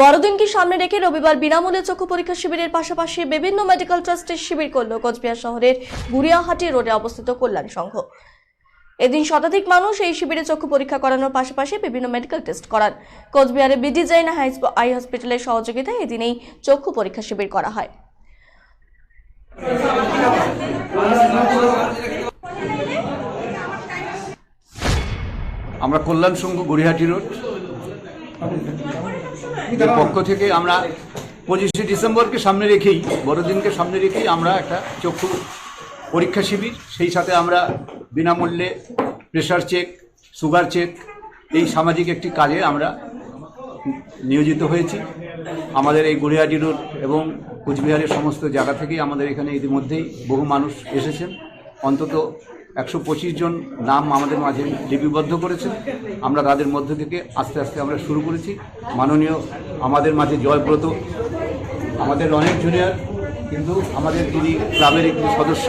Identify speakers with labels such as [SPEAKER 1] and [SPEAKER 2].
[SPEAKER 1] বড়দিনকে সামনে রেখে রবিবার বিনামূল্যে চক্ষু পরীক্ষা শিবিরের পাশাপাশি বিভিন্ন মেডিকেল ট্রাস্টের শিবির করল কোচবিহার শহরের গুড়িয়াহাটি রোডে অবস্থিত কল্যাণ সংঘ। এদিন শতাধিক মানুষ এই শিবিরে চক্ষু পরীক্ষা করানোর পাশাপাশি বিভিন্ন মেডিকেল টেস্ট করান। কোচবিহারের বিডি জৈন আই হসপিটালের সহযোগিতায় এদিন এই চক্ষু পরীক্ষা শিবির করা হয়।
[SPEAKER 2] আমরা কল্যাণ সংঘ গড়িয়াহাটি রোড এর পক্ষ থেকে আমরা 25শে ডিসেম্বরকে সামনে রেখেই, বড়দিনকে সামনে রেখেই আমরা একটা চক্ষু পরীক্ষা শিবির, সেই সাথে আমরা বিনামূল্যে প্রেশার চেক, সুগার চেক, এই সামাজিক একটি কাজে আমরা নিয়োজিত হয়েছি। আমাদের এই গড়িয়াহাটি রোড এবং কোচবিহারের সমস্ত জায়গা থেকেই আমাদের এখানে ইতিমধ্যেই বহু মানুষ এসেছেন। অন্তত 125 জন নাম আমাদের মাঝে লিপিবদ্ধ করেছেন। আমরা তাদের মধ্য থেকে আস্তে আস্তে আমরা শুরু করেছি। মাননীয় আমাদের মাঝে জয়ব্রত, আমাদের অনেক জুনিয়র, কিন্তু আমাদের তিনি ক্লাবের একটি সদস্য,